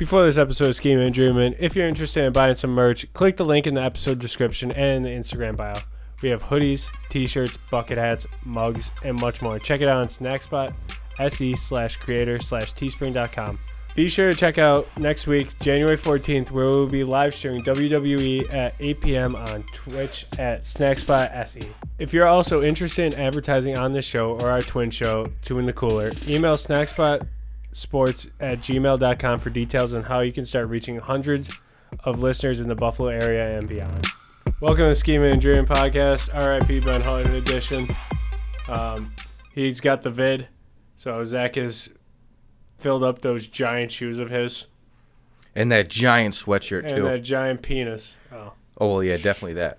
Before this episode of Schemin and Dreamin, if you're interested in buying some merch, click the link in the episode description and the Instagram bio. We have hoodies, t-shirts, bucket hats, mugs, and much more. Check it out on snackspot.se/creator/teespring.com. Be sure to check out next week, January 14th, where we'll be live streaming WWE at 8 p.m. on Twitch at snackspot.se. If you're also interested in advertising on this show or our twin show, Two in the Cooler, email snackspotsports@gmail.com for details on how you can start reaching hundreds of listeners in the Buffalo area and beyond. Welcome to Schemin and Dreamin podcast, RIP Ben Hutton edition. He's got the vid, so Zach has filled up those giant shoes of his. And that giant sweatshirt, too. And that giant penis. Oh, well, yeah, definitely that.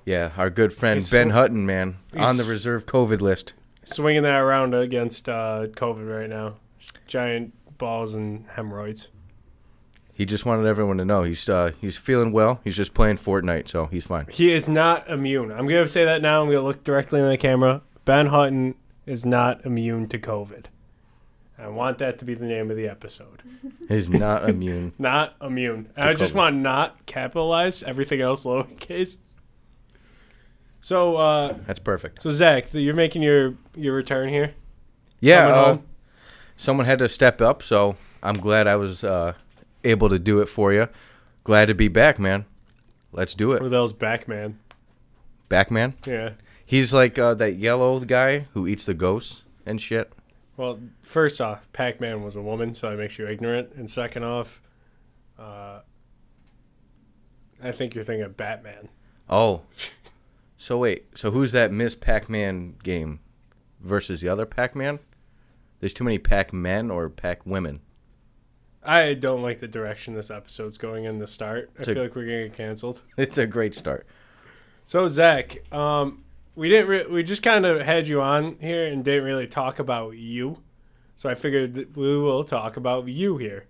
Yeah, our good friend Ben Hutton, man, on the reserve COVID list. Swinging that around against COVID right now. Giant balls and hemorrhoids. He just wanted everyone to know he's feeling well. He's just playing Fortnite, so he's fine. He is not immune. I'm going to say that now. I'm going to look directly in the camera. Ben Hutton is not immune to COVID. I want that to be the name of the episode. He's not immune. Not immune. And I just want not capitalized, everything else lowercase. So that's perfect. So Zach, you're making your return here? Yeah, someone had to step up, so I'm glad I was able to do it for you. Glad to be back, man. Let's do it. Who the hell's Backman? Backman? Yeah. He's like that yellow guy who eats the ghosts and shit. Well, first off, Pac-Man was a woman, so that makes you ignorant. And second off, I think you're thinking of Batman. Oh. So wait, so who's that Miss Pac-Man game versus the other Pac-Man? There's too many Pac-Men or Pac-women. I don't like the direction this episode's going in the start. I feel like we're going to get canceled. It's a great start. So, Zach, we just kind of had you on here and didn't really talk about you. So I figured that we will talk about you here.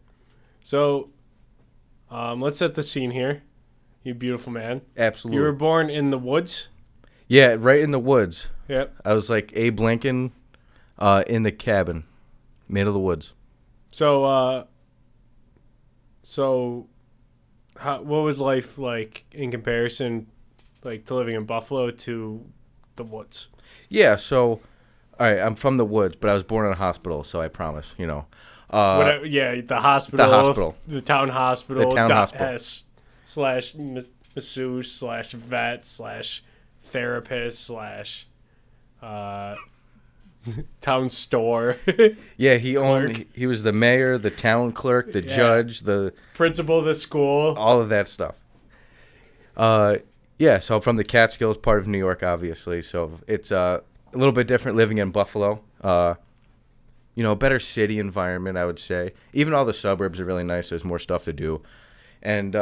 So let's set the scene here. You beautiful man. Absolutely. You were born in the woods? Yeah, right in the woods. Yep. I was like Abe Lincoln in the cabin, middle of the woods. So, what was life like in comparison, like to living in Buffalo to the woods? Yeah, so, all right, I'm from the woods, but I was born in a hospital, so I promise, you know. The hospital. The hospital. The town hospital. The town hospital. S/masseuse/vet/therapist/ town store. Yeah, he was the mayor, the town clerk, the judge, the principal of the school. All of that stuff. Yeah, so I'm from the Catskills, part of New York, obviously. So it's a little bit different living in Buffalo. Better city environment, I would say. Even all the suburbs are really nice. There's more stuff to do. And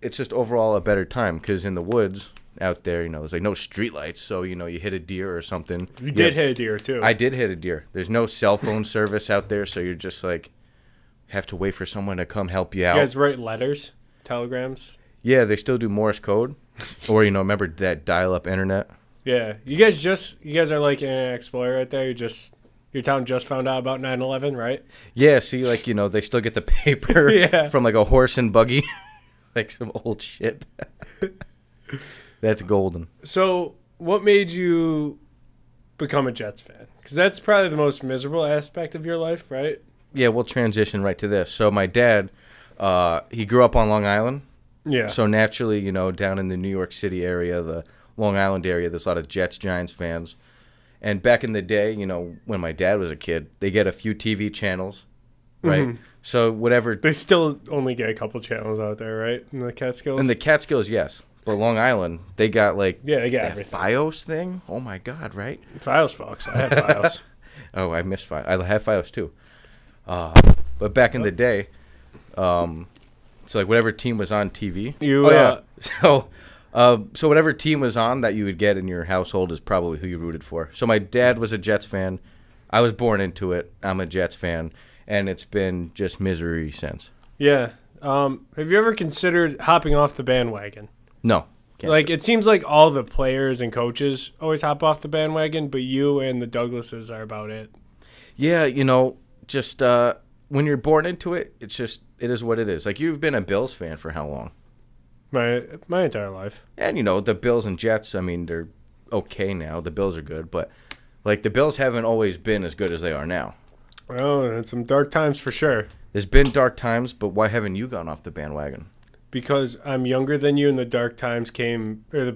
it's just overall a better time because in the woods out there, there's like no streetlights. So, you hit a deer or something. You did hit a deer, too. I did hit a deer. There's no cell phone service out there, so you're just like have to wait for someone to come help you out. You guys write letters, telegrams? Yeah, they still do Morse code. Or, remember that dial-up internet? Yeah. You guys are like an Explorer right there. Your town just found out about 9/11, right? Yeah, see, like, they still get the paper from like a horse and buggy. Like some old shit. That's golden. So, what made you become a Jets fan? Because that's probably the most miserable aspect of your life, right? Yeah, we'll transition right to this. So, my dad, he grew up on Long Island. Yeah. So, naturally, down in the New York City area, the Long Island area, there's a lot of Jets, Giants fans. And back in the day, when my dad was a kid, they get a few TV channels, right? Mm-hmm. So, whatever. They still only get a couple channels out there, right? In the Catskills? In the Catskills, yes. For Long Island, they got like they got that everything. Fios thing. Oh my God, right? Fios, folks. I have Fios. Oh, I miss Fios. I have Fios too. But back in the day, so like whatever team was on TV. So whatever team was on that you would get in your household is probably who you rooted for. So my dad was a Jets fan. I was born into it. I'm a Jets fan, and it's been just misery since. Yeah. Have you ever considered hopping off the bandwagon? No. Like, it seems like all the players and coaches always hop off the bandwagon, but you and the Douglases are about it. Yeah, just when you're born into it, it is what it is. Like, you've been a Bills fan for how long? My entire life. And, the Bills and Jets, I mean, they're okay now. The Bills are good, but, like, the Bills haven't always been as good as they are now. Well, it's some dark times for sure. There's been dark times, but why haven't you gone off the bandwagon? Because I'm younger than you, and the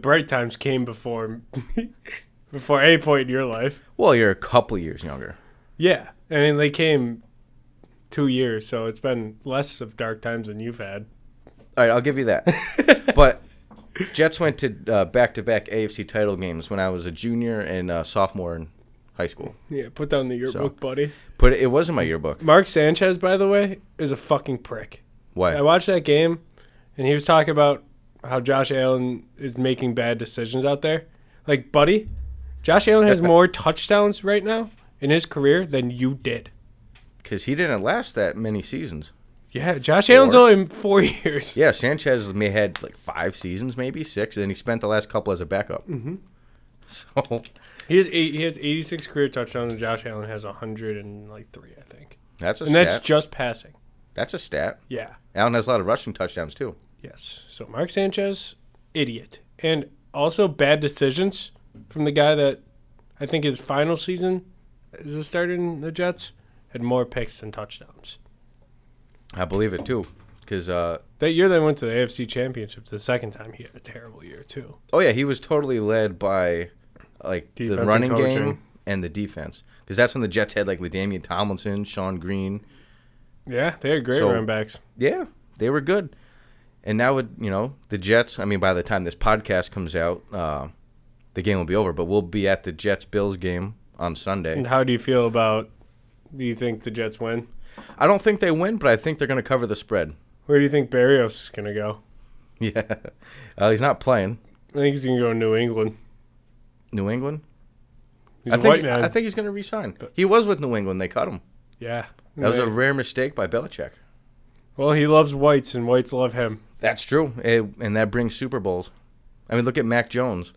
bright times came before before any point in your life. Well, you're a couple years younger. Yeah, I mean, they came 2 years, so it's been less of dark times than you've had. All right, I'll give you that. But Jets went to back-to-back AFC title games when I was a junior and sophomore in high school. Yeah, put down the yearbook, buddy. It was in my yearbook. Mark Sanchez, by the way, is a fucking prick. Why? I watched that game, and he was talking about how Josh Allen is making bad decisions out there. Like, buddy, Josh Allen has more touchdowns right now in his career than you did. Because he didn't last that many seasons. Yeah, Josh Allen's only in 4 years. Yeah, Sanchez may had like 5 seasons, maybe 6, and he spent the last couple as a backup. Mm-hmm. So he has 86 career touchdowns, and Josh Allen has 103, I think. That's a and stat. That's just passing. That's a stat. Yeah. Allen has a lot of rushing touchdowns too. Yes. So Mark Sanchez, idiot, and also bad decisions from the guy that I think his final season as a starter in the Jets had more picks than touchdowns. I believe it too, because that year they went to the AFC Championship the second time. He had a terrible year too. Oh yeah, he was totally led by like defense the running and game and the defense, because that's when the Jets had like LaDainian Tomlinson, Sean Green. Yeah, they had great running backs. Yeah, they were good. And now with the Jets, I mean, by the time this podcast comes out, the game will be over. But we'll be at the Jets-Bills game on Sunday. And how do you feel about? Do you think the Jets win? I don't think they win, but I think they're going to cover the spread. Where do you think Berrios is going to go? Yeah. He's not playing. I think he's going to go to New England. New England? He's a white man. I think he's going to resign. He was with New England. They cut him. Yeah. That was a rare mistake by Belichick. Well, he loves whites, and whites love him. That's true. And that brings Super Bowls. I mean, look at Mac Jones.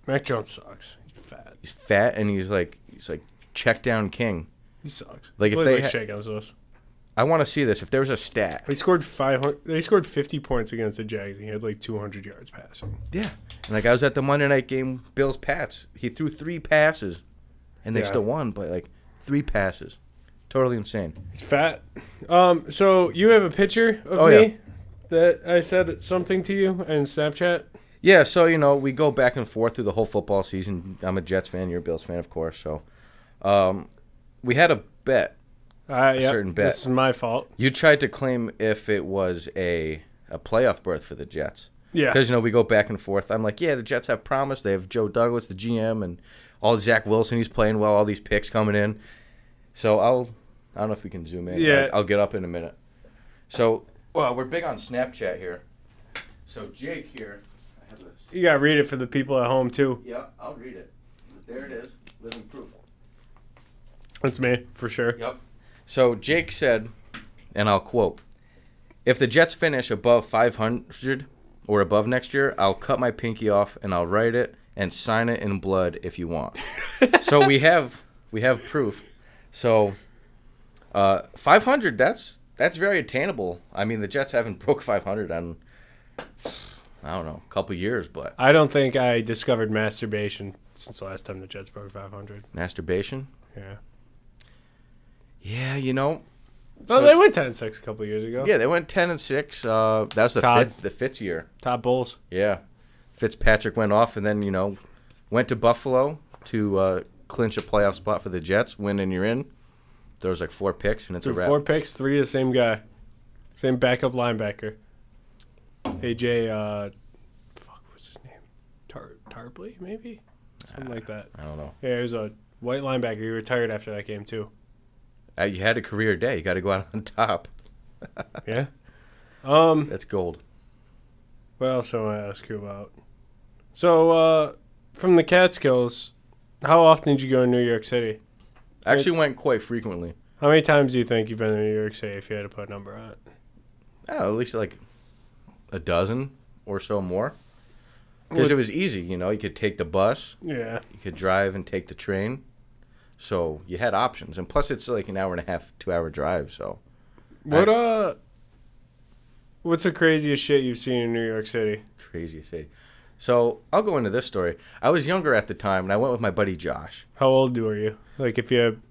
Mac Jones sucks. He's fat. He's fat, and he's like check down king. He sucks. Like if they I want to see this. If there was a stat, they scored 500. They scored 50 points against the Jags. He had like 200 yards passing. Yeah, and like I was at the Monday night game, Bills Pats. He threw 3 passes, and they still won. But like 3 passes, totally insane. He's fat. So you have a picture of me that I said something to you in Snapchat. Yeah. So we go back and forth through the whole football season. I'm a Jets fan. You're a Bills fan, of course. So, we had a bet. A certain bet. This is my fault. You tried to claim if it was a playoff berth for the Jets. Yeah. Because, we go back and forth. I'm like, yeah, the Jets have promise. They have Joe Douglas, the GM, and all Zach Wilson. He's playing well, all these picks coming in. So I don't know if we can zoom in. Yeah. I'll get up in a minute. So, we're big on Snapchat here. So Jake here. I have this. You got to read it for the people at home, too. Yeah, I'll read it. There it is. Living proof. That's me, for sure. Yep. So Jake said, and I'll quote, "If the Jets finish above 500 or above next year, I'll cut my pinky off and I'll write it and sign it in blood if you want." So we have proof. So 500, that's very attainable. I mean, the Jets haven't broke 500 on, I don't know, a couple years, but I don't think I discovered masturbation since the last time the Jets broke 500. Masturbation? Yeah. Yeah, Well, so they went 10-6 a couple years ago. Yeah, they went 10-6. That was the Fitz year. Top Bulls. Yeah. Fitzpatrick went off and then, went to Buffalo to clinch a playoff spot for the Jets. Win and you're in. There was like 4 picks and it's a wrap. 4 picks, 3 the same guy. Same backup linebacker. AJ, what's his name? Tarpley, maybe? Something like that. I don't know. Yeah, he was a white linebacker. He retired after that game, too. You had a career day. You got to go out on top. Yeah. That's gold. What else do I want to ask you about? So, from the Catskills, how often did you go to New York City? I actually went quite frequently. How many times do you think you've been to New York City if you had to put a number on it? I don't know, at least like a dozen or so more. Because it was easy, you could take the bus. Yeah. You could drive and take the train. So you had options, and plus it's like an hour and a half, 2-hour drive. So what's the craziest shit you've seen in New York City? Craziest city. So I'll go into this story. I was younger at the time, and I went with my buddy Josh. How old were you? Like if you had,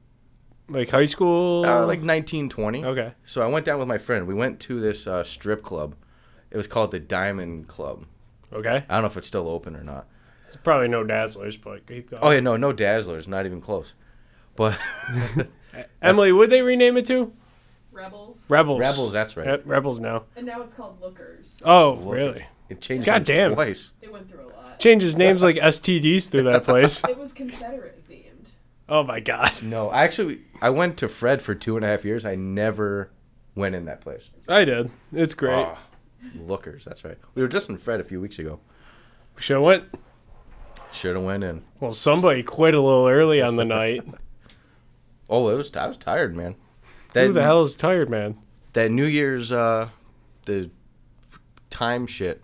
like high school? Like 19, 20. Okay. So I went down with my friend. We went to this strip club. It was called the Diamond Club. Okay. I don't know if it's still open or not. It's probably no Dazzlers, but keep going. Oh, yeah, no Dazzlers. Not even close. But Emily, would they rename it to? Rebels. Rebels, that's right. Yep, Rebels now. And now it's called Lookers. Oh, Lookers. really? It changed God damn. twice. It went through a lot. Changes names like STDs through that place. It was Confederate themed. Oh, my God. No, I went to Fred for 2.5 years. I never went in that place. I did. It's great. Oh, Lookers, that's right. We were just in Fred a few weeks ago. Should have went. Should have went in. Well, somebody quit a little early on the night. Oh, I was tired, man. Who the hell is tired, man? That New Year's, the time shit.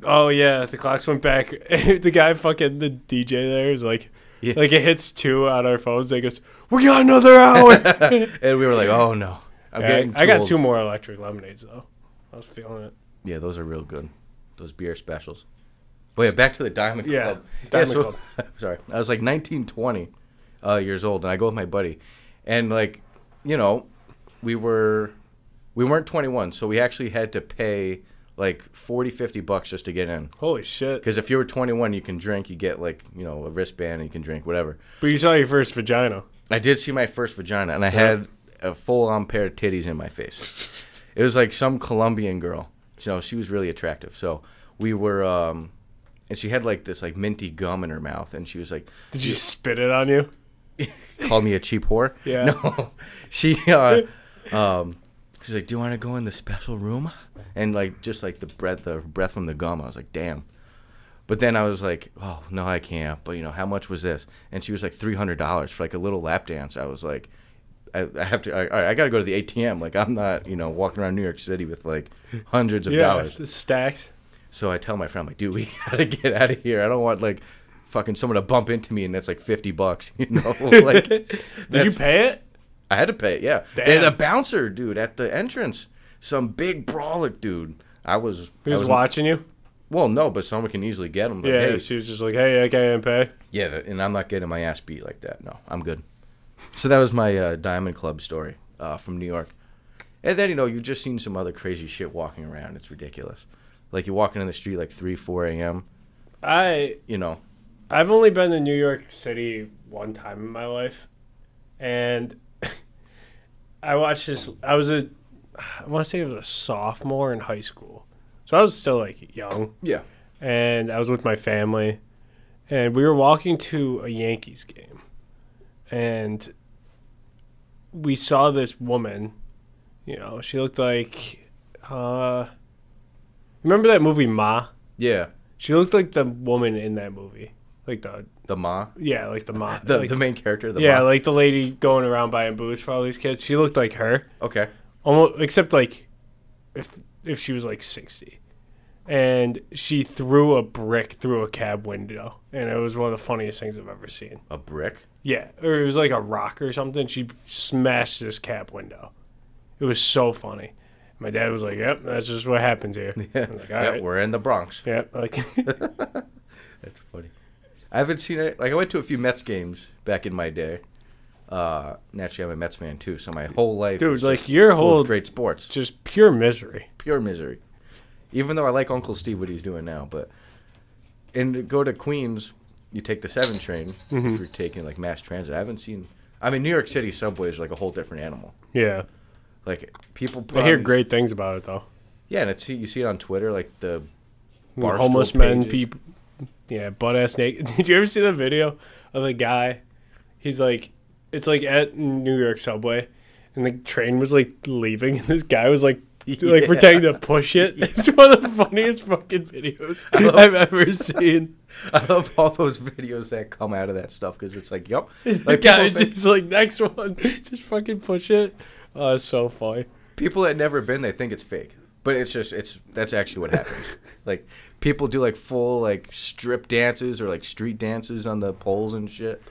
Oh, yeah. The clocks went back. The guy fucking, the DJ there is like, Yeah. like it hits 2 on our phones. They goes, we got another hour. And we were like, oh, no. I got 2 more electric lemonades, though. I was feeling it. Yeah, those are real good. Those beer specials. But yeah, back to the Diamond Yeah, Club. Diamond so, Club. Sorry. I was like 19, 20 years old, and I go with my buddy. And, like, you know, we weren't 21, so we actually had to pay, like, $40-$50 just to get in. Holy shit. Because if you were 21, you can drink. You get, like, you know, a wristband, and you can drink, whatever. But you saw your first vagina. I did see my first vagina, and I had a full-on pair of titties in my face. It was like some Colombian girl. You know, she was really attractive. So we were, and she had like this like minty gum in her mouth, and she was like, Did she spit it on you? called me a cheap whore. Yeah. No, she's like, do you want to go in the special room? And like just like the breath from the gum. I was like, damn. But then I was like, oh no, I can't. But you know, how much was this? And she was like $300 for like a little lap dance. I was like, I have to. All right, I got to go to the ATM. Like I'm not, you know, walking around New York City with like hundreds of dollars. Stacks. So I tell my friend, I'm like, dude, we gotta get out of here. I don't want like fucking someone to bump into me and that's like $50. You know, like. Did you pay it? I had to pay it. Yeah. Damn. The bouncer dude at the entrance, some big brolic dude. He was watching you. Well, no, but someone can easily get him. Like, Yeah, hey. she was just like, hey, I can't pay. Yeah, and I'm not getting my ass beat like that. No, I'm good. So that was my Diamond Club story from New York. And then, you know, you've just seen some other crazy shit walking around. It's ridiculous. Like, you're walking in the street like 3, 4 a.m. You know. I've only been to New York City one time in my life. And I watched this. I want to say it was a sophomore in high school. So I was still, like, young. Yeah. And I was with my family. And we were walking to a Yankees game. And we saw this woman, you know, she looked like, remember that movie Ma? Yeah. She looked like the woman in that movie. Like the Ma? Yeah, like the Ma. The main character, the yeah, Ma? like the lady going around buying booze for all these kids. She looked like her. Okay. Almost, except like if she was like 60. And she threw a brick through a cab window. And it was one of the funniest things I've ever seen. A brick? Yeah, or it was like a rock or something. She smashed this cab window. It was so funny. My dad was like, yep, that's just what happens here. Yeah, I was like, all right. We're in the Bronx. Yep. Like That's funny. I haven't seen it. Like, I went to a few Mets games back in my day. Naturally, I'm a Mets fan, too, so my whole life dude, is like just your full whole of great sports. just pure misery. Pure misery. Even though I like Uncle Steve, what he's doing now. But and to go to Queens, you take the 7 train if you're taking, like, mass transit. I haven't seen... I mean, New York City subway is, like, a whole different animal. Yeah. Like, people put I on hear these- great things about it, though. Yeah, and you see it on Twitter, like, the Homeless Barstool men, pages. people... Yeah, butt-ass naked. Did you ever see the video of the guy? He's like... It's, like, at New York subway, and the train was, like, leaving, and this guy was, like pretending to push it. It's one of the funniest fucking videos I've ever seen. I love all those videos that come out of that stuff because it's like, yep. Like, Like, guys just like, next one, just fucking push it. Oh, it's so funny. people that never been, they think it's fake. But that's actually what happens. Like, people do, like, full, like, strip dances or, like, street dances on the poles and shit.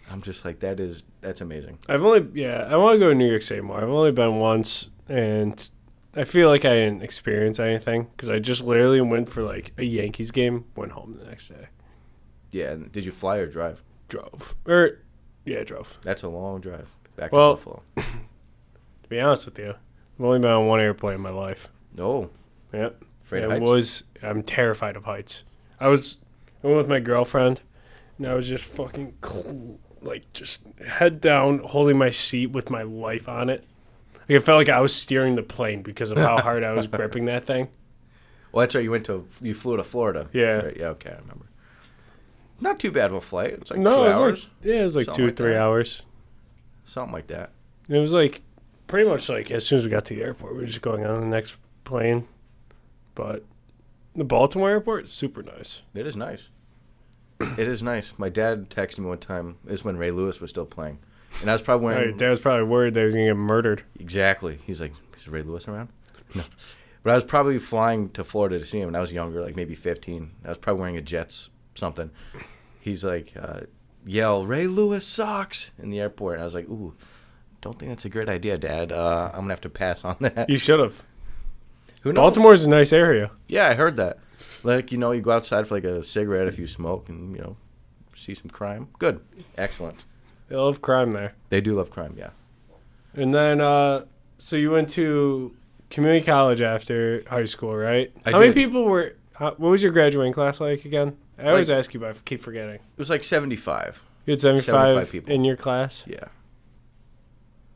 I'm just like, that's amazing. I want to go to New York City more. I've only been once, and I feel like I didn't experience anything because I just literally went for like a Yankees game, went home the next day. Yeah, and did you fly or drive? Drove. Drove. That's a long drive back to Well, Buffalo. To be honest with you, I've only been on one airplane in my life. No. Yep. Afraid of heights? I'm terrified of heights. I went with my girlfriend, and I was just fucking like just head down, holding my seat with my life on it. Like, it felt like I was steering the plane because of how hard I was gripping that thing. Well, that's right. You flew to Florida. Yeah. Right? Yeah. Okay, I remember. Not too bad of a flight. It's like 2 it was hours. it was like Something 2 like 3 that. hours. Something like that. It was like pretty much like as soon as we got to the airport, we were just going on the next plane. But the Baltimore airport is super nice. It is nice. It is nice. My dad texted me one time. It was when Ray Lewis was still playing. And I was probably wearing... Dad was probably worried that he was going to get murdered. Exactly. He's like, is Ray Lewis around? No. But I was probably flying to Florida to see him, and I was younger, like maybe 15. I was probably wearing a Jets something. He's like, yell, Ray Lewis sucks, in the airport. And I was like, ooh, don't think that's a great idea, Dad. I'm going to have to pass on that. You should have. Who knows? Baltimore's a nice area. Yeah, I heard that. Like, you go outside for like a cigarette if you smoke and, see some crime. Good. Excellent. They love crime there. They do love crime, yeah. And then, so you went to community college after high school, right? I How many did. people were, what was your graduating class like again? I always ask you, but I keep forgetting. It was like 75. You had 75 75 people. in your class? Yeah.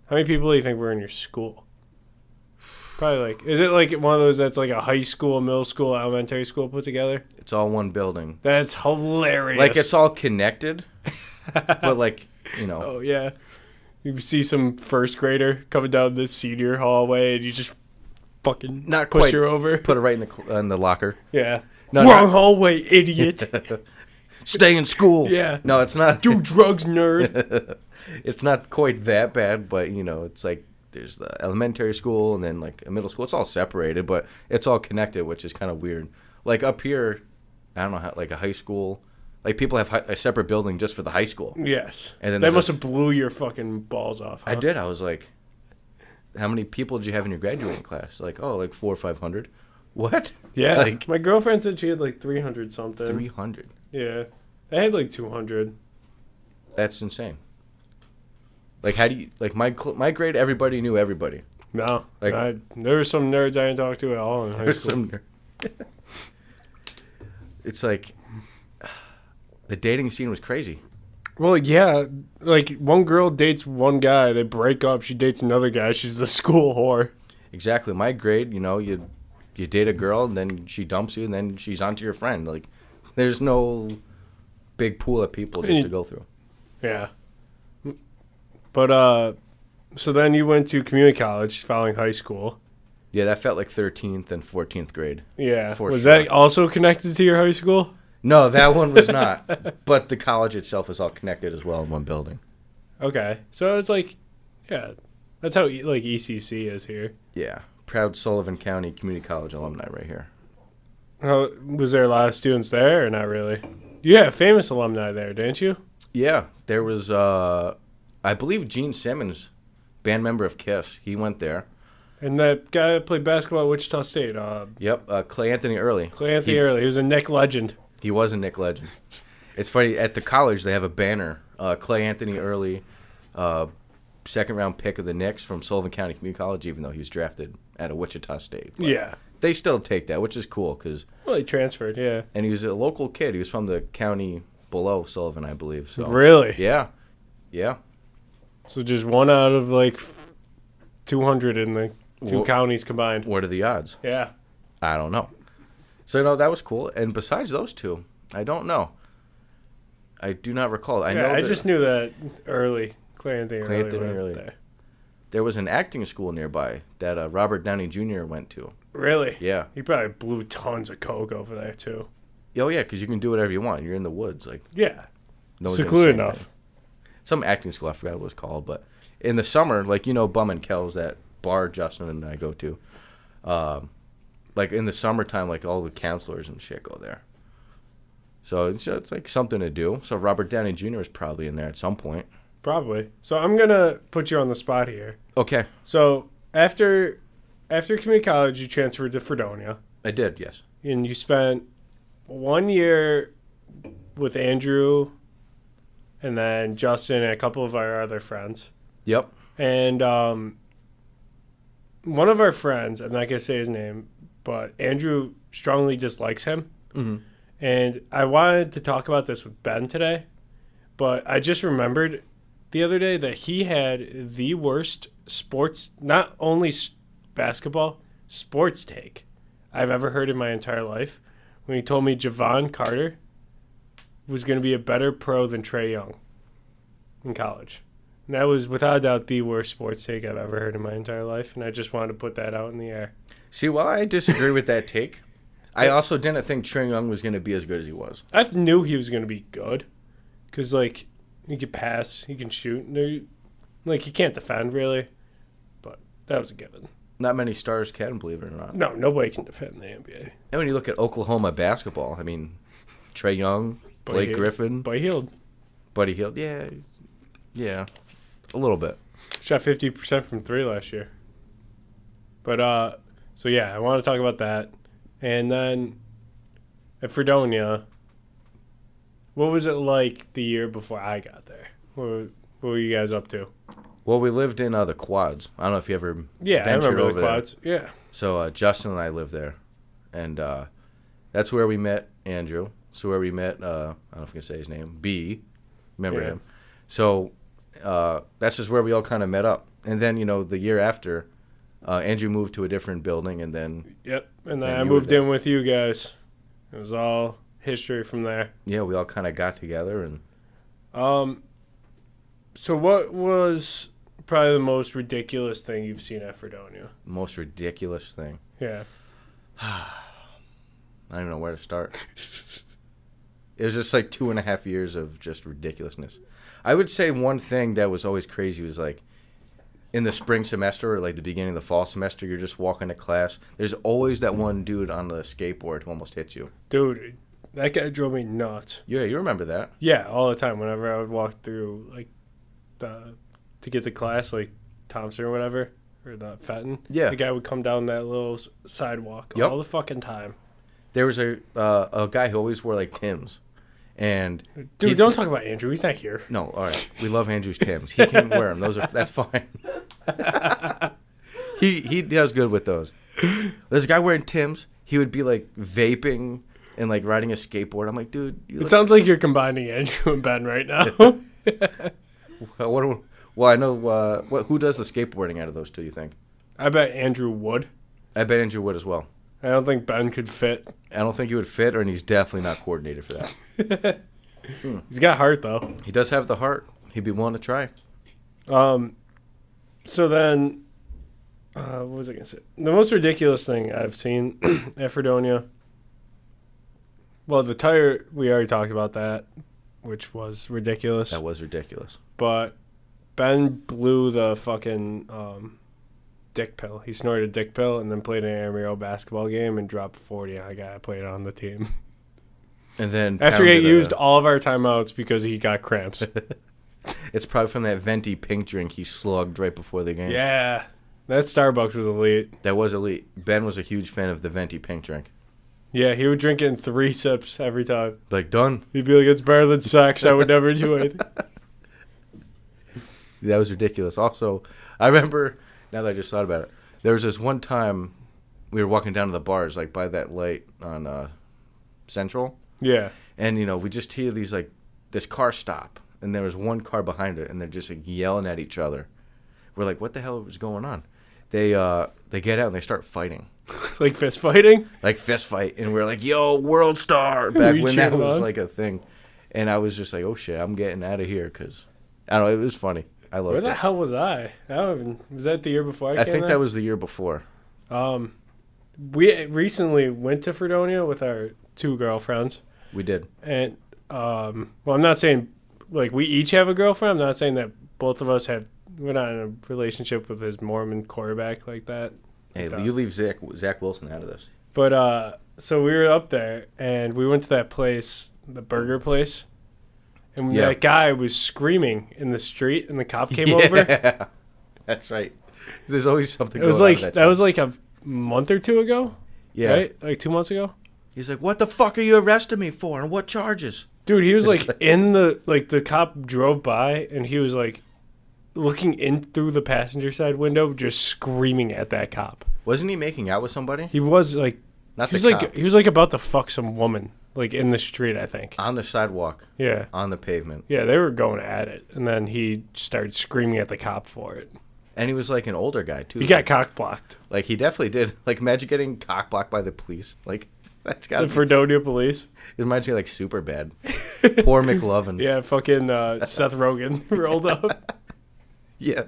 How many people do you think were in your school? Probably is it like one of those that's like a high school, middle school, elementary school put together? It's all one building. That's hilarious. Like, it's all connected, but like, Oh, yeah. You see some first grader coming down the senior hallway and you just fucking Not push quite. her over. Put it right in the locker. Yeah. No, Wrong not- hallway, idiot. Stay in school. Yeah. No, it's not. Do drugs, nerd. It's not quite that bad, but, it's like there's the elementary school and then like a middle school. It's all separated, but it's all connected, which is kind of weird. Like up here, I don't know how, like a high school, like people have a separate building just for the high school. Yes. And then that there's must have blew your fucking balls off. Huh? I did. I was like, how many people did you have in your graduating class? Like, like 400 or 500. What? Yeah. Like my girlfriend said she had like 300 something. 300. Yeah. I had like 200. That's insane. Like, how do you, like my grade, everybody knew everybody. No. Like- There were some nerds I didn't talk to at all in high There's school. It's like, the dating scene was crazy. Well, yeah. Like, one girl dates one guy. They break up. She dates another guy. She's the school whore. Exactly. My grade, you date a girl, and then she dumps you, and then she's onto your friend. Like, there's no big pool of people just to go through. Yeah. But, so then you went to community college following high school. Yeah, that felt like 13th and 14th grade. Yeah. For Was sure. that also connected to your high school? No, that one was not. But the college itself is all connected as well in one building. Okay. So it's like, yeah. That's how, like, ECC is here. Yeah. Proud Sullivan County Community College alumni right here. Was there a lot of students there or not really? You had famous alumni there, didn't you? Yeah. There was, I believe, Gene Simmons, band member of KISS. He went there. And that guy that played basketball at Wichita State, Yep. Clay Anthony Early. Clay Anthony Early. He was a Nick legend. He was a Nick legend. It's funny, at the college they have a banner. Clay Anthony Early, second round pick of the Knicks from Sullivan County Community College, even though he was drafted at a Wichita State. But Yeah. they still take that, which is cool. Well, he transferred, yeah. And he was a local kid. He was from the county below Sullivan, I believe. So Really? Yeah. Yeah. So just one out of, like, 200 in the two Well, counties combined. what are the odds? Yeah. I don't know. So, that was cool. And besides those two, I don't know. I do not recall. I know I just knew that early. Clay Anthony Clay Early Anthony went Early. there. there was an acting school nearby that Robert Downey Jr. went to. Really? Yeah. He probably blew tons of coke over there, too. Oh, yeah, because you can do whatever you want. You're in the woods. Like, Yeah. no one's gonna Secluded say enough. anything. Some acting school, I forgot what it was called. But in the summer, like, Bum and Kells, that bar Justin and I go to. Like, in the summertime, like, all the counselors and shit go there. So it's like something to do. So Robert Downey Jr. is probably in there at some point. Probably. So I'm going to put you on the spot here. Okay. So after community college, you transferred to Fredonia. I did, yes. And you spent 1 year with Andrew and then Justin and a couple of our other friends. Yep. And one of our friends, I'm not going to say his name, but Andrew strongly dislikes him. Mm-hmm. And I wanted to talk about this with Ben today, but I just remembered the other day that he had the worst sports, not only basketball, sports take I've ever heard in my entire life when he told me Javon Carter was going to be a better pro than Trae Young in college. And that was, without a doubt, the worst sports take I've ever heard in my entire life, and I just wanted to put that out in the air. See, while I disagree with that take, I also didn't think Trae Young was going to be as good as he was. I knew he was going to be good because, like, he can pass, he can shoot. Like, he can't defend, really, but that was a given. Not many stars can, believe it or not. No, nobody can defend the NBA. And when you look at Oklahoma basketball, I mean, Trae Young, Blake Griffin. Buddy Hield. Buddy Hield, yeah, a little bit. Shot 50% from three last year. But, so yeah, I want to talk about that. And then at Fredonia, what was it like the year before I got there? What were you guys up to? Well, we lived in the quads. I don't know if you ever I ventured remember over the quads. there. Yeah. So Justin and I lived there, and that's where we met Andrew. So where we met, I don't know if I can say his name, B. Remember him? So that's just where we all kind of met up. And then, the year after, Andrew moved to a different building, and then... Yep, and then I moved in with you guys. It was all history from there. Yeah, we all kind of got together. And So what was probably the most ridiculous thing you've seen at Fredonia? Most ridiculous thing? Yeah. I don't even know where to start. It was just like 2.5 years of just ridiculousness. I would say one thing that was always crazy was like in the spring semester or like the beginning of the fall semester, you're just walking to class. There's always that one dude on the skateboard who almost hits you. Dude, that guy drove me nuts. Yeah, you remember that. Yeah, all the time. Whenever I would walk through, like, to get to class, like Thompson or whatever, or the Fenton, the guy would come down that little sidewalk all the fucking time. There was a guy who always wore, like, Timbs. And dude, don't talk about Andrew. He's not here. No, all right. We love Andrew's Timbs. He can wear them. That's fine. He does good with those. There's a guy wearing Timbs. He would be like vaping and like riding a skateboard. I'm like, dude. It sounds like you're combining Andrew and Ben right now. Well, I know. Who does the skateboarding out of those two? You think? I bet Andrew would. I bet Andrew would as well. I don't think Ben could fit. I don't think he would fit, and he's definitely not coordinated for that. He's got heart, though. He does have the heart. He'd be willing to try. So then, what was I going to say? The most ridiculous thing I've seen at Fredonia, well, the tire, we already talked about that, which was ridiculous. That was ridiculous. But Ben blew the fucking dick pill. He snorted a dick pill and then played an intramural basketball game and dropped 40 on a guy that played on the team. And then after he used all of our timeouts because he got cramps. It's probably from that venti pink drink he slugged right before the game. Yeah. That Starbucks was elite. That was elite. Ben was a huge fan of the venti pink drink. Yeah, he would drink it in 3 sips every time. Like, done. He'd be like, it's better than sex. I would never do anything. That was ridiculous. Also, I remember, now that I just thought about it, there was this one time we were walking down to the bars, like by that light on Central. Yeah. And, we just hear these, like, this car stop. And there was one car behind it, and they're just, like, yelling at each other. We're like, what the hell is going on? They get out, and they start fighting. Like fist fighting? Like fist fight. And we're like, yo, World Star. Back when that was, like, a thing. And I was just like, oh, shit, I'm getting out of here. Because, I don't know, it was funny. I loved it. Where the hell was I? Was that the year before I think that was the year before. We recently went to Fredonia with our 2 girlfriends. We did. And, well, I'm not saying, like, we each have a girlfriend. I'm not saying that both of us we're not in a relationship with his Mormon quarterback like that. Hey, you leave Zach Wilson out of this. But, so we were up there, and we went to that place the burger place, and Yeah. that guy was screaming in the street, and the cop came over. Yeah, that's right. There's always something. It was going like on that was like a month or two ago, yeah. right? Like 2 months ago. He's like, "What the fuck are you arresting me for? And what charges?" Dude, he was like in the cop drove by, and he was like looking in through the passenger side window, just screaming at that cop. Wasn't he making out with somebody? He was like, Not he the was cop. like, he was like about to fuck some woman, like in the street, I think. On the sidewalk, Yeah, on the pavement, yeah, they were going at it, and then he started screaming at the cop for it. and he was like an older guy too. He got cock blocked. Like he definitely did. Like imagine getting cock blocked by the police. Like that's got The to be. Fredonia police. It reminds me of, like super bad. Poor McLovin. Yeah, fucking Seth Rogen rolled up. Yeah.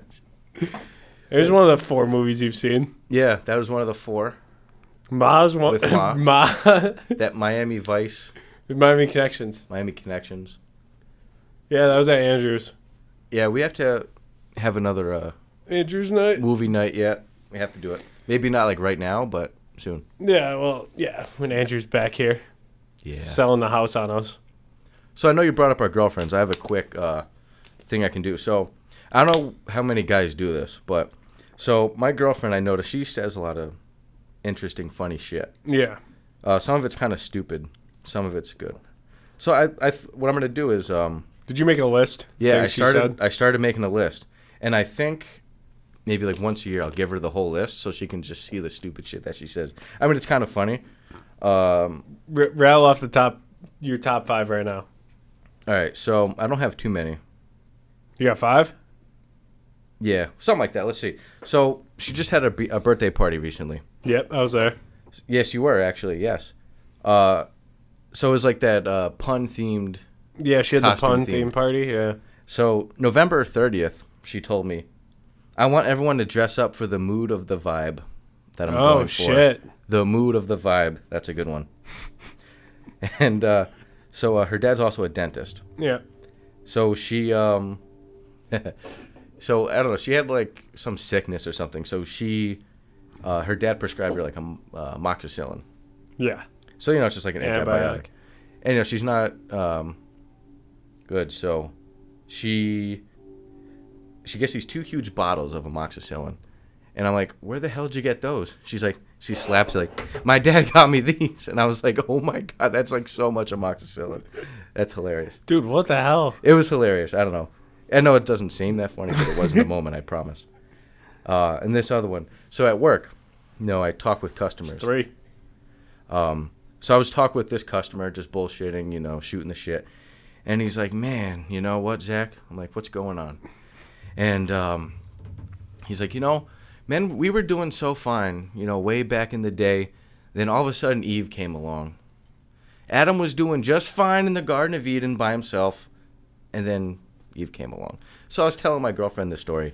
It was one of the 4 movies you've seen. Yeah, that was one of the 4. Ma's one. With Ma. Ma. That Miami Vice, Miami Connections. Miami Connections. Yeah, that was at Andrews. Yeah, we have to have another Andrews night. movie night yet. We have to do it. Maybe not like right now, but soon. Yeah, well, yeah, when Andrew's back here Yeah. selling the house on us. So I know you brought up our girlfriends. I have a quick thing I can do. So I don't know how many guys do this, but so my girlfriend, I noticed she says a lot of interesting, funny shit. Yeah. Some of it's kind of stupid. Some of it's good. So what I'm gonna do is Did you make a list? yeah, Things she I started making a list, and I think maybe like once a year I'll give her the whole list so she can just see the stupid shit that she says. I mean, it's kind of funny. Rattle off the top, your top 5 right now. All right, so I don't have too many. You got 5? Yeah, something like that. Let's see. So she just had a birthday party recently. Yep, I was there. Yes, you were actually. Yes. So it was like that pun themed. Yeah, she had the Costume pun themed. theme party. Yeah. So November 30th, she told me, I want everyone to dress up for the mood of the vibe that I'm going for. Oh shit. The mood of the vibe. That's a good one. And so her dad's also a dentist. Yeah. So she so I don't know. She had like some sickness or something. So her dad prescribed her like amoxicillin. Yeah. So it's just like an antibiotic. And she's not good. So she gets these 2 huge bottles of amoxicillin, and I'm like, where the hell did you get those? She's like, she slaps it like, my dad got me these, and I was like, oh my god, that's like so much amoxicillin. That's hilarious. Dude, what the hell? It was hilarious. I don't know. I know it doesn't seem that funny, but it was in the moment. I promise. And this other one. So at work, I talk with customers. 3. So I was talking with this customer, just bullshitting, shooting the shit. And he's like, man, you know what, Zach? I'm like, what's going on? And he's like, man, we were doing so fine, way back in the day. Then all of a sudden Eve came along. Adam was doing just fine in the Garden of Eden by himself. And then Eve came along. So I was telling my girlfriend this story.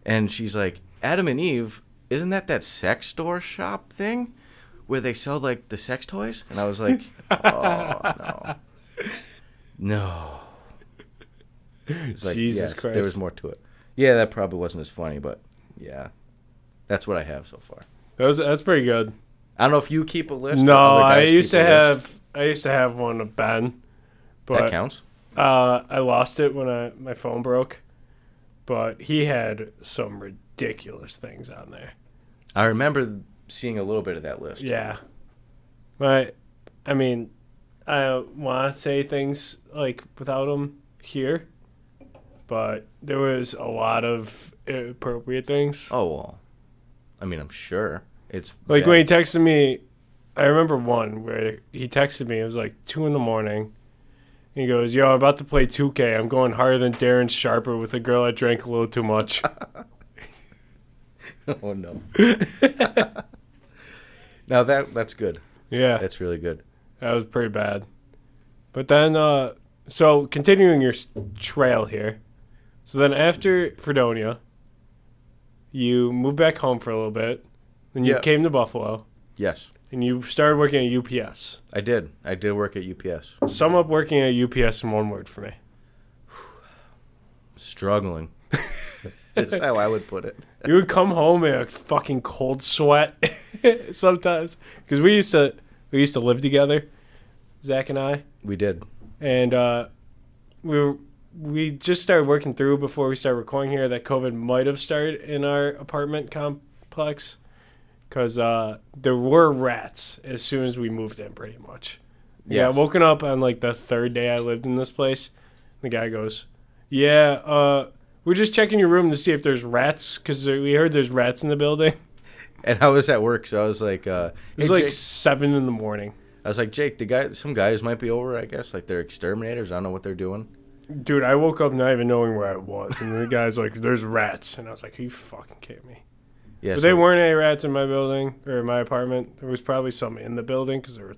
And she's like, Adam and Eve, isn't that sex store shop thing? Where they sell, like, the sex toys? And I was like, oh, no. No. It's like, Jesus yes, Christ. there was more to it. Yeah, that probably wasn't as funny, but, yeah. That's what I have so far. That's pretty good. I don't know if you keep a list. No, or other I guys used keep to a list. have one of Ben, but That counts? I lost it when my phone broke. But he had some ridiculous things on there. I remember seeing a little bit of that list. Yeah. I mean, I want to say things like without him here, but there was a lot of inappropriate things. Oh, well. I mean, I'm sure. It's Like bad. when he texted me, I remember one where he texted me. It was like 2 a.m. He goes, "Yo, I'm about to play 2K. I'm going harder than Darren Sharper with a girl that drank a little too much." Oh, no. Now, that's good. Yeah, That's really good. that was pretty bad. But then, so continuing your trail here. So then after Fredonia, you moved back home for a little bit. Then you Yeah. came to Buffalo, Yes, and you started working at UPS. I did. I did work at UPS. Sum up working at UPS in one word for me. Struggling. That's how I would put it. You would come home in a fucking cold sweat sometimes, because we used to live together, Zach and I. We did. And we just started working through before we started recording here that COVID might have started in our apartment complex because there were rats as soon as we moved in, pretty much. Yeah, Yes. woken up on like the third day I lived in this place. The guy goes, "Yeah, we're just checking your room to see if there's rats because we heard there's rats in the building." And I was at work, so I was like, It hey, was like Jake. 7 in the morning. I was like, Jake, some guys might be over, I guess. Like, they're exterminators. I don't know what they're doing. Dude, I woke up not even knowing where I was, and the guy's like, "There's rats," and I was like, "Are you fucking kidding me?" Yeah, But there weren't any rats in my building or in my apartment. There was probably some in the building because there were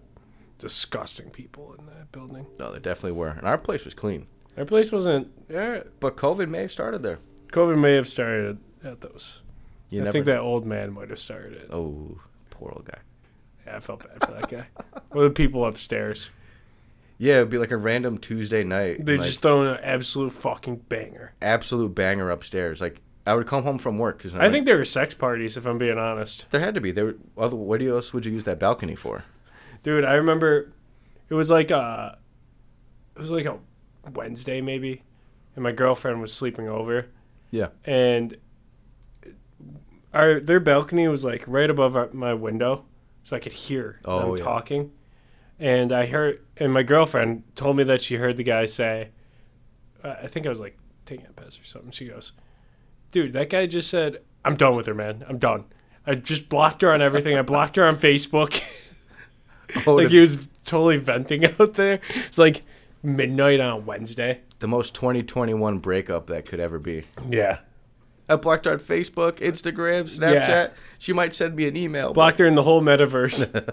disgusting people in that building. No, there definitely were. And our place was clean. Our place wasn't. Yeah, But COVID may have started there. COVID may have started at those. You I never think know. that old man might have started it. Oh, poor old guy. Yeah, I felt bad for that guy. Or the people upstairs. Yeah, it'd be like a random Tuesday night. They like, just throwing an absolute fucking banger. absolute banger upstairs. Like, I would come home from work. Cause I think there were sex parties, if I'm being honest. there had to be. What else would you use that balcony for? Dude, I remember it was like a Wednesday maybe, and my girlfriend was sleeping over, Yeah. and their balcony was like right above my window, so I could hear them yeah. talking. And my girlfriend told me that she heard the guy say, I think I was like taking a piss or something. She goes, "Dude, that guy just said, I'm done with her, man. I'm done. I just blocked her on everything. I blocked her on Facebook." Oh, Like he was totally venting out there. It's like midnight on Wednesday. the most 2021 breakup that could ever be. Yeah. I blocked her on Facebook, Instagram, Snapchat. Yeah. She might send me an email. but- Blocked her in the whole metaverse.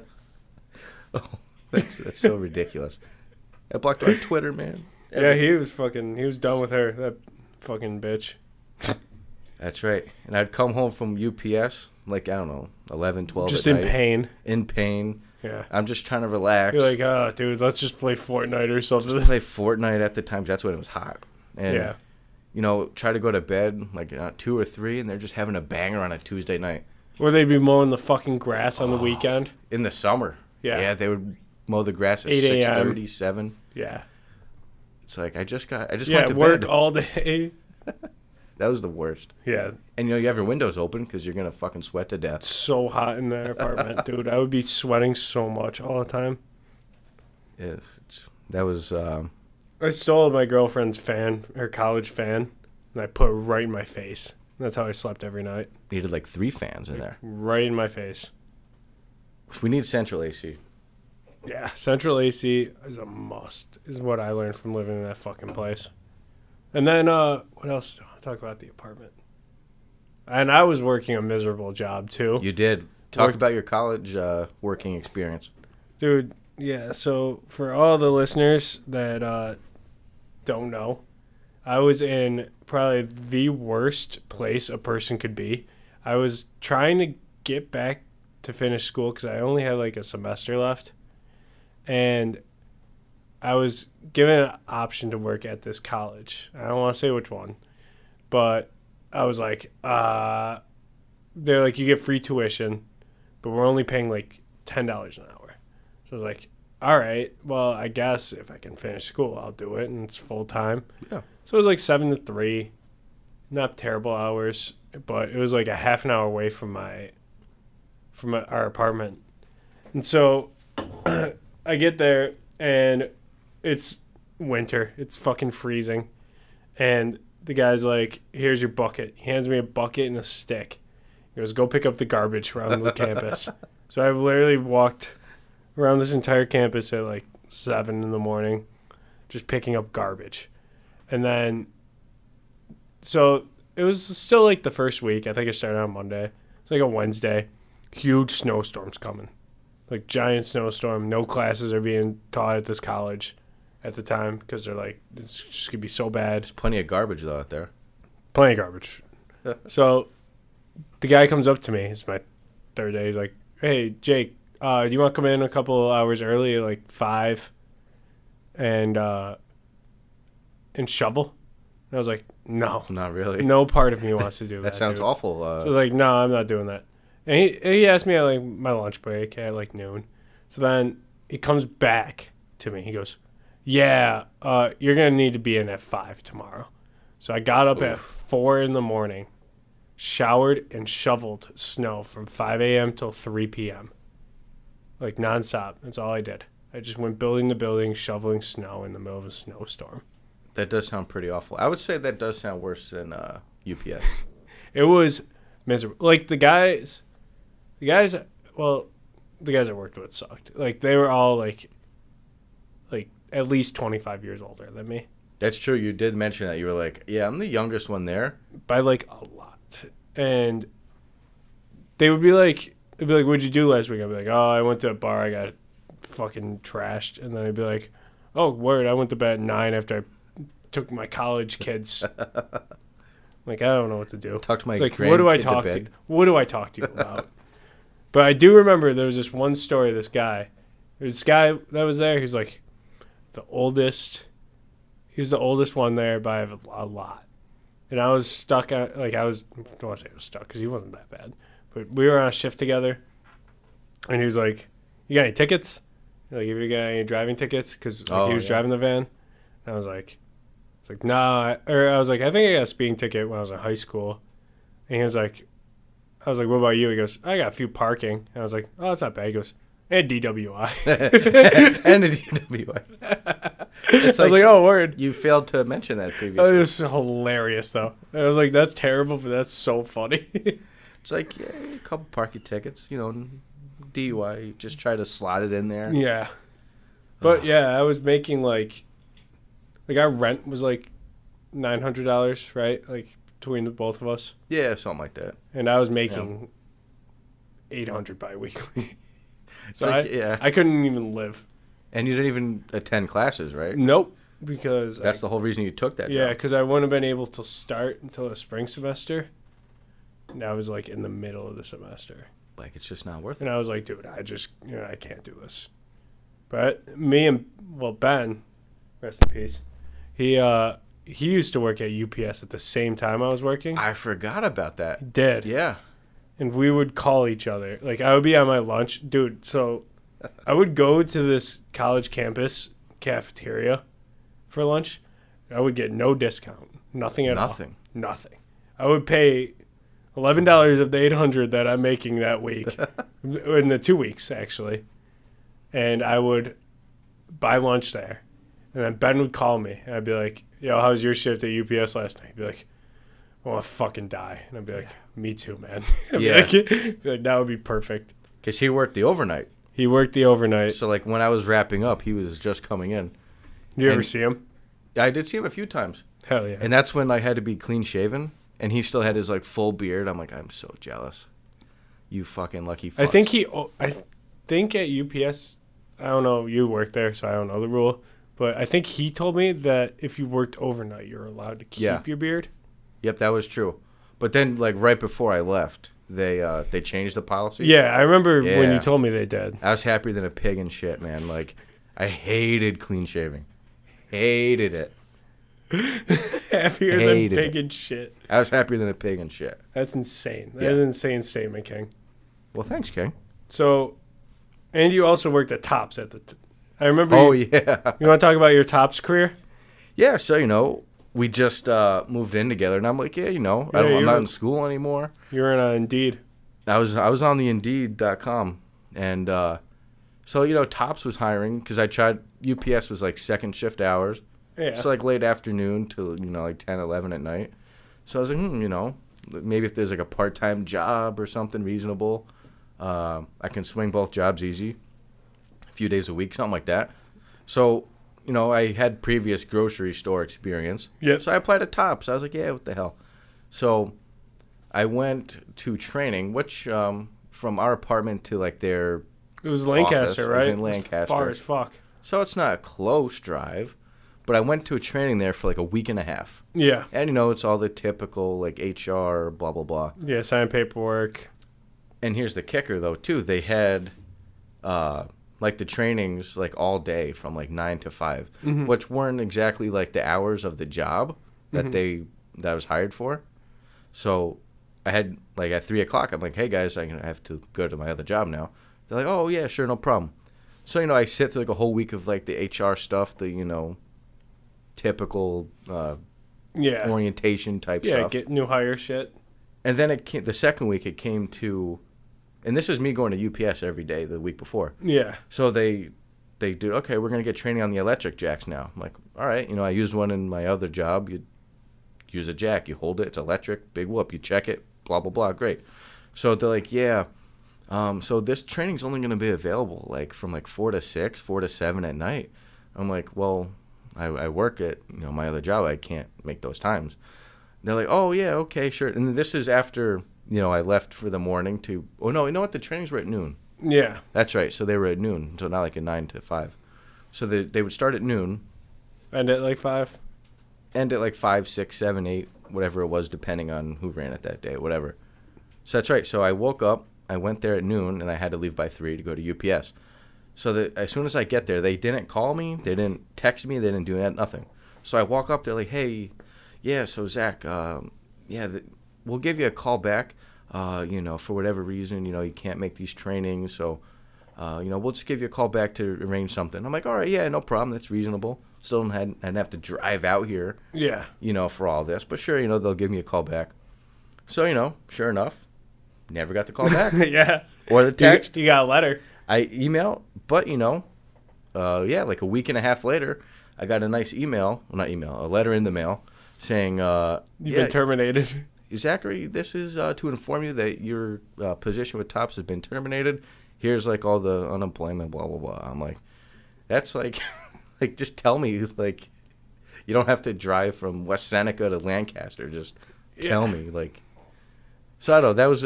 Oh, that's so ridiculous. I blocked her on Twitter, man. Yeah, he was done with her. That fucking bitch. That's right. And I'd come home from UPS, like, I don't know, 11, 12 Just at in night. pain. In pain. Yeah. I'm just trying to relax. You're like, "Oh, dude, let's just play Fortnite or something." Play Fortnite at the times. That's when it was hot. And, Yeah. you know, try to go to bed, like, 2 or 3, and they're just having a banger on a Tuesday night. Or they'd be mowing the fucking grass on the weekend. In the summer. Yeah. Yeah, they would mow the grass at 8 a.m. 6:30, 7. Yeah. It's like, I just went Yeah, to work bed. all day. That was the worst. Yeah. And, you know, you have your windows open because you're going to fucking sweat to death. So hot in that apartment, dude. I would be sweating so much all the time. Yeah, that was... I stole my girlfriend's fan, her college fan, and I put it right in my face. That's how I slept every night. needed like 3 fans in there. Right in my face. We need central AC. Yeah, central AC is a must, is what I learned from living in that fucking place. And then, what else? I'll talk about the apartment. And I was working a miserable job, too. You did. Talk Worked- about your college working experience. Dude, yeah, so for all the listeners that don't know, I was in probably the worst place a person could be. I was trying to get back to finish school because I only had like a semester left. And I was given an option to work at this college. I don't want to say which one, but I was like, they're like, you get free tuition, but we're only paying like $10 an hour. So I was like, all right, well, I guess if I can finish school, I'll do it, and it's full time. Yeah. So it was like 7 to 3, not terrible hours, but it was like a half an hour away from our apartment. And so I get there, and it's winter. It's fucking freezing. And the guy's like, "Here's your bucket." He hands me a bucket and a stick. He goes, "Go pick up the garbage around the campus." So I literally walked around this entire campus at like 7 in the morning, just picking up garbage. And then, so it was still like the first week. I think I started on Monday. It's like a Wednesday. Huge snowstorms coming. Like giant snowstorm. No classes are being taught at this college at the time because they're like, it's just going to be so bad. There's plenty of garbage, though, out there. Plenty of garbage. So the guy comes up to me. It's my third day. He's like, "Hey, Jake, do you want to come in a couple hours early, like 5, and shovel?" And I was like, "No, Not really. no part of me wants to do that." That sounds dude. awful. So I was like, "No, I'm not doing that." And he asked me at like my lunch break at like noon. So then he comes back to me. He goes, "Yeah, you're gonna need to be in at 5 tomorrow." So I got up at 4 in the morning, showered and shoveled snow from 5 a.m. till 3 p.m. Like nonstop. That's all I did. I just went building to building, shoveling snow in the middle of a snowstorm. That does sound pretty awful. I would say that does sound worse than UPS. It was miserable. Like the guys I worked with sucked. Like they were all like at least 25 years older than me. That's true. You did mention that. You were like, yeah, I'm the youngest one there. By like a lot. And they would be like, what'd you do last week? I'd be like, oh, I went to a bar. I got fucking trashed. And then I'd be like, oh, word, I went to bed at 9 after I took my college kids. Like, I don't know what to do. Talk to my like, what do I talk to? What do I talk to you about? But I do remember there was this one story. This guy that was there. He's like the oldest. He was the oldest one there by a lot. And I was stuck on, like, I don't want to say I was stuck because he wasn't that bad. But we were on a shift together. And he was like, you got any tickets? Like, have you got any driving tickets? Because he was driving the van. And I was like, nah. Or I was like, I think I got a speeding ticket when I was in high school. And he was like, I was like, what about you? He goes, I got a few parking. And I was like, oh, that's not bad. He goes, and DWI. And a DWI. It's I was like, oh, word. You failed to mention that previously. It was hilarious, though. I was like, that's terrible, but that's so funny. It's like, yeah, a couple parking tickets, DUI. You just try to slot it in there. Yeah. But, yeah, I was making, like our rent was, like, $900, right? Like, between the both of us. Yeah, something like that. And I was making $800 bi-weekly. So like, I couldn't even live. And you didn't even attend classes, right? Nope. Because that's the whole reason you took that job. Yeah, because I wouldn't have been able to start until the spring semester. And I was, like, in the middle of the semester. Like, it's just not worth it. And I was like, dude, I just, I can't do this. But Ben, rest in peace, he used to work at UPS at the same time I was working. I forgot about that. He did. Yeah. And we would call each other. Like, I would be on my lunch. Dude, so I would go to this college campus cafeteria for lunch. I would get no discount. Nothing at all. Nothing. I would pay $11 of the $800 that I'm making that week. In the 2 weeks, actually. And I would buy lunch there. And then Ben would call me. And I'd be like, yo, how was your shift at UPS last night? He'd be like, I want to fucking die. And I'd be like, me too, man. Be like, that would be perfect. Because he worked the overnight. He worked the overnight. So, like, when I was wrapping up, he was just coming in. You ever see him? I did see him a few times. Hell yeah. And that's when I had to be clean shaven. And he still had his, like, full beard. I'm like, I'm so jealous. You fucking lucky fucks. I think at UPS, I don't know, you worked there, so I don't know the rule. But I think he told me that if you worked overnight, you're allowed to keep your beard. Yep, that was true. But then, like, right before I left, they changed the policy. Yeah, I remember when you told me they did. I was happier than a pig and shit, man. Like, I hated clean shaving. Hated it. Happier than pig and shit. I was happier than a pig and shit. That's insane. That is an insane statement, King. Well, thanks, King. So, and you also worked at Tops at the I remember. Oh, yeah. You want to talk about your Tops career? Yeah, so, we just moved in together, and I'm like, I'm not in school anymore. You were on Indeed. I was on the Indeed.com, and so, Tops was hiring, because I tried, UPS was, like, second shift hours. Yeah. So, like, late afternoon till, like, 10, 11 at night. So I was like, maybe if there's, like, a part-time job or something reasonable, I can swing both jobs easy, a few days a week, something like that. So, I had previous grocery store experience. Yep. So I applied to Tops. I was like, yeah, what the hell. So I went to training, which from our apartment to, like, their It was Lancaster, office, right? It was in Lancaster. Far as fuck. So it's not a close drive. But I went to a training there for, like, a week and a half. Yeah. And, it's all the typical, like, HR, blah, blah, blah. Yeah, sign paperwork. And here's the kicker, though, too. They had, like, the trainings, like, all day from, like, 9 to 5, which weren't exactly, like, the hours of the job that that I was hired for. So I had, like, at 3 o'clock, I'm like, hey, guys, I have to go to my other job now. They're like, oh, yeah, sure, no problem. So, I sit through like a whole week of like the HR stuff, the, typical Yeah. orientation type Yeah, stuff. get new hire shit. And then the second week it came to, and this is me going to UPS every day the week before. Yeah. So they do, okay, we're going to get training on the electric jacks now. I'm like, all right, I used one in my other job. You use a jack, you hold it, it's electric, big whoop, you check it, blah, blah, blah, great. So they're like, yeah, so this training's only going to be available like from like 4 to 6, 4 to 7 at night. I'm like, well, I work at, my other job. I can't make those times. They're like, oh, yeah, okay, sure. And this is after, I left for the morning to, oh, no, you know what? The trainings were at noon. Yeah. That's right. So they were at noon, so not like a 9 to 5. So they would start at noon. End at like 5? End at like 5, 6, 7, 8, whatever it was, depending on who ran it that day, whatever. So that's right. So I woke up, I went there at noon, and I had to leave by 3 to go to UPS. So that as soon as I get there, they didn't call me, they didn't text me, they didn't do nothing. So I walk up, they're like, hey, yeah, so Zach, we'll give you a call back, for whatever reason, you can't make these trainings, so, we'll just give you a call back to arrange something. I'm like, all right, yeah, no problem, that's reasonable. Still didn't have to drive out here, Yeah. for all this, but sure, they'll give me a call back. So, sure enough, never got the call back. Yeah. Or the text. You got a letter. I email, but like a week and a half later, I got a nice email, well, not email, a letter in the mail saying, You've been terminated. Zachary, this is to inform you that your position with Tops has been terminated. Here's like all the unemployment, blah, blah, blah. I'm like, that's like, like, just tell me, like, you don't have to drive from West Seneca to Lancaster. Just tell me, like. So I don't know, that was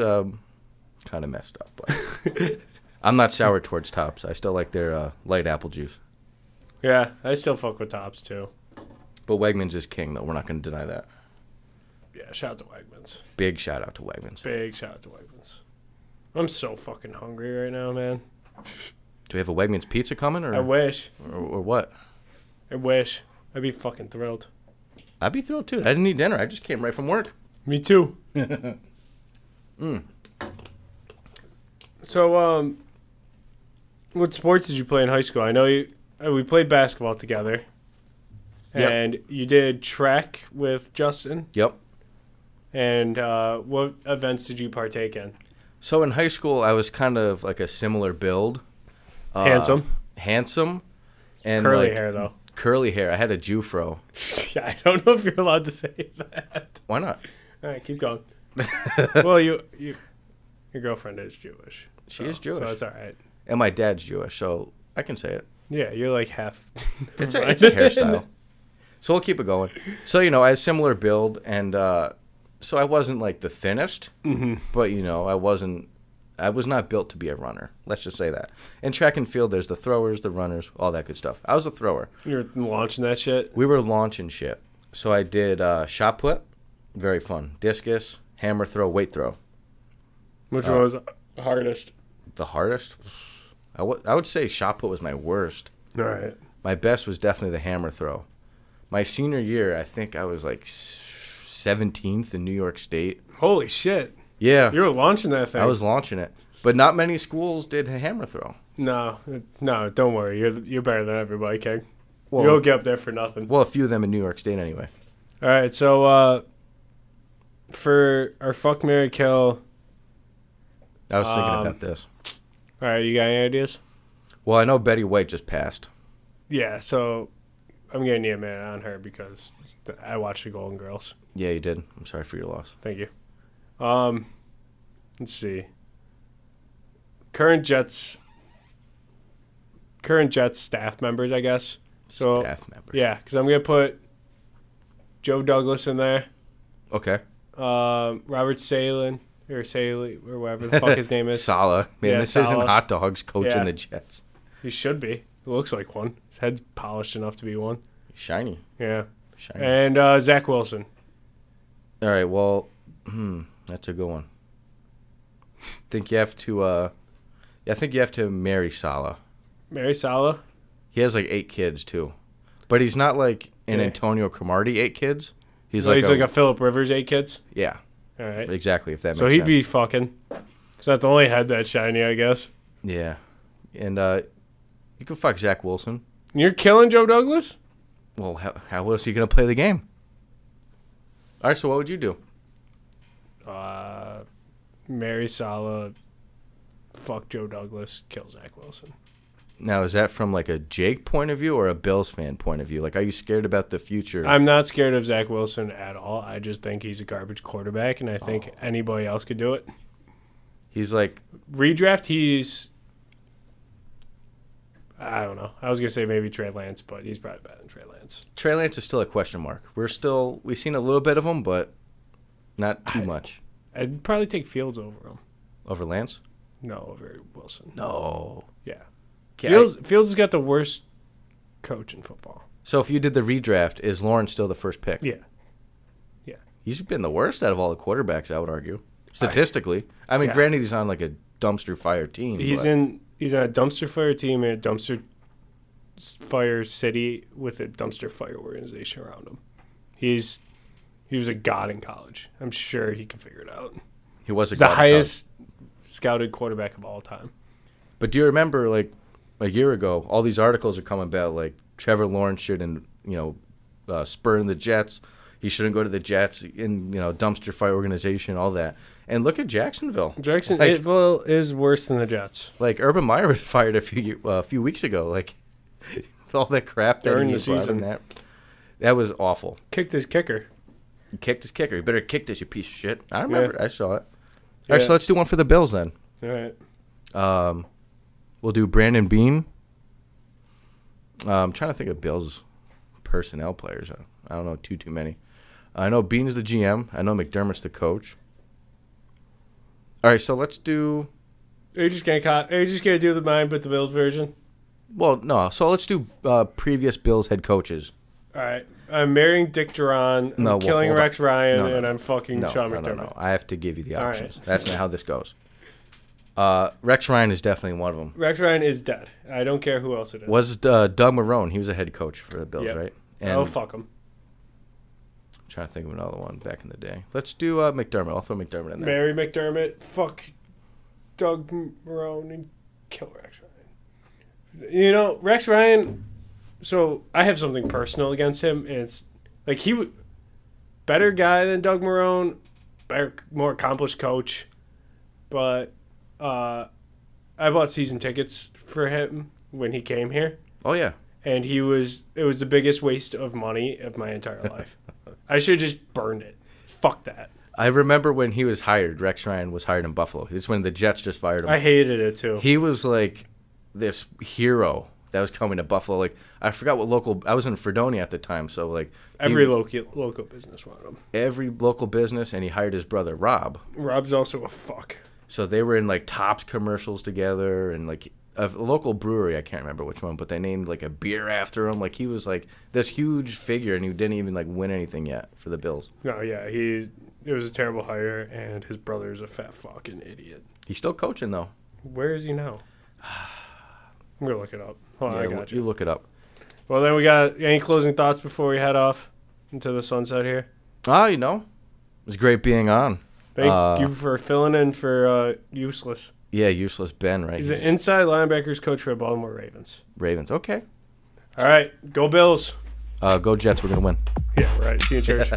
kind of messed up, but. I'm not sour towards Tops. I still like their light apple juice. Yeah, I still fuck with Tops, too. But Wegmans is king, though. We're not going to deny that. Yeah, shout out to Wegmans. Big shout out to Wegmans. Big shout out to Wegmans. I'm so fucking hungry right now, man. Do we have a Wegmans pizza coming? Or I wish. Or what? I wish. I'd be fucking thrilled. I'd be thrilled, too. I didn't eat dinner. I just came right from work. Me too. So, what sports did you play in high school? I know we played basketball together. Yep. And you did track with Justin. Yep. And what events did you partake in? So in high school, I was kind of like a similar build. Handsome. And curly hair, though. Curly hair. I had a Jufro. Yeah, I don't know if you're allowed to say that. Why not? All right, keep going. Well, your girlfriend is Jewish. She is Jewish. So it's all right. And my dad's Jewish, so I can say it. Yeah, you're like half. It's a hairstyle. So we'll keep it going. So, I had a similar build, and so I wasn't like the thinnest, but, I was not built to be a runner. Let's just say that. In track and field, there's the throwers, the runners, all that good stuff. I was a thrower. You were launching that shit? We were launching shit. So I did shot put, very fun. Discus, hammer throw, weight throw. Which one was the hardest? The hardest? I would say shot put was my worst. All right. My best was definitely the hammer throw. My senior year, I think I was like 17th in New York State. Holy shit. Yeah. You were launching that thing. I was launching it. But not many schools did a hammer throw. No, don't worry. You're better than everybody, King. Well, You'll get up there for nothing. Well, a few of them in New York State anyway. All right, so for our fuck, marry, kill. I was thinking about this. All right, you got any ideas? Well, I know Betty White just passed. Yeah, so I'm going to need a minute on her because I watched the Golden Girls. Yeah, you did. I'm sorry for your loss. Thank you. Let's see. Current Jets staff members, I guess. So, staff members. Yeah, because I'm going to put Joe Douglas in there. Okay. Robert Salin or Saley or whatever the fuck his name is. Saleh. Man, Yeah, this Saleh. isn't hot dogs coaching the Jets. He should be. It looks like one. His head's polished enough to be one. Shiny. Yeah. Shiny. And Zach Wilson. All right, well, that's a good one. I think you have to marry Saleh. Mary Sala. He has like 8 kids too. But he's not like an Antonio Cromartie 8 kids. He's like a Phillip Rivers 8 kids. Yeah. All right. Exactly, if that makes So sense. he'd be fucking. He's not the only head that shiny, I guess. Yeah. And You can fuck Zach Wilson. You're killing Joe Douglas? Well, how else are you going to play the game? All right, so what would you do? Mary Sala, fuck Joe Douglas, kill Zach Wilson. Now, is that from like a Jake point of view or a Bills fan point of view? Like, are you scared about the future? I'm not scared of Zach Wilson at all. I just think he's a garbage quarterback, and I think anybody else could do it. He's like... Redraft, he's... I don't know. I was going to say maybe Trey Lance, but he's probably better than Trey Lance. Trey Lance is still a question mark. We've seen a little bit of him, but not too much. I'd probably take Fields over him. Over Lance? No, over Wilson. No. Yeah. Okay, Fields has got the worst coach in football. So if you did the redraft, is Lawrence still the first pick? Yeah. Yeah. He's been the worst out of all the quartires, I would argue. Statistically. I mean, granted, he's on like a dumpster fire team. He's on a dumpster fire team in a dumpster fire city with a dumpster fire organization around him. He was a god in college. I'm sure he can figure it out. He was He's the highest scouted quarterback of all time. But do you remember, like, a year ago, all these articles are coming about, like, Trevor Lawrence shouldn't, spurn the Jets. He shouldn't go to the Jets in, dumpster fire organization, all that. And look at Jacksonville. Jacksonville is worse than the Jets. Like, Urban Meyer was fired a few weeks ago. Like, all that crap that during he the season. That was awful. Kicked his kicker. He kicked his kicker. You better kick this, you piece of shit. I remember. Yeah. I saw it. All right, so let's do one for the Bills then. All right. We'll do Brandon Beane. I'm trying to think of Bills personnel players. I don't know too many. I know Beane's the GM. I know McDermott's the coach. All right, so let's do... Are you just gonna do the mine but the Bills version? Well, no. So let's do previous Bills head coaches. All right. I'm marrying Dick Duran. I'm killing Rex Ryan, and I'm fucking Sean McDermott. No. I have to give you the options. Right. That's not how this goes. Rex Ryan is definitely one of them. Rex Ryan is dead. I don't care who else it is. Was Doug Marrone. He was a head coach for the Bills, right? And fuck him. I'm trying to think of another one back in the day. Let's do McDermott. I'll throw McDermott in there. Marry McDermott. Fuck Doug Marrone and kill Rex Ryan. Rex Ryan... So, I have something personal against him, and it's... Like, better guy than Doug Marrone. Better, more accomplished coach. But... I bought season tickets for him when he came here. Oh, yeah. And it was the biggest waste of money of my entire life. I should have just burned it. Fuck that. I remember when he was hired. Rex Ryan was hired in Buffalo. It's when the Jets just fired him. I hated it, too. He was like this hero that was coming to Buffalo. Like, I forgot what local... I was in Fredonia at the time, so, like... Every local business wanted him. Every local business, and he hired his brother, Rob. Rob's also a fuck. So they were in, like, Topps commercials together, and, like, a local brewery, I can't remember which one, but they named, like, a beer after him. Like, he was, like, this huge figure, and he didn't even, like, win anything yet for the Bills. No, yeah, it was a terrible hire, and his brother's a fat fucking idiot. He's still coaching, though. Where is he now? I'm going to look it up. Hold on, I got you. You look it up. Well, then we got any closing thoughts before we head off into the sunset here? It was great being on. Thank you for filling in for Useless. Yeah, Useless Ben, right? He's an inside linebackers coach for the Baltimore Ravens. Ravens, okay. All right, go Bills. Go Jets, we're going to win. Yeah, right. See you in church.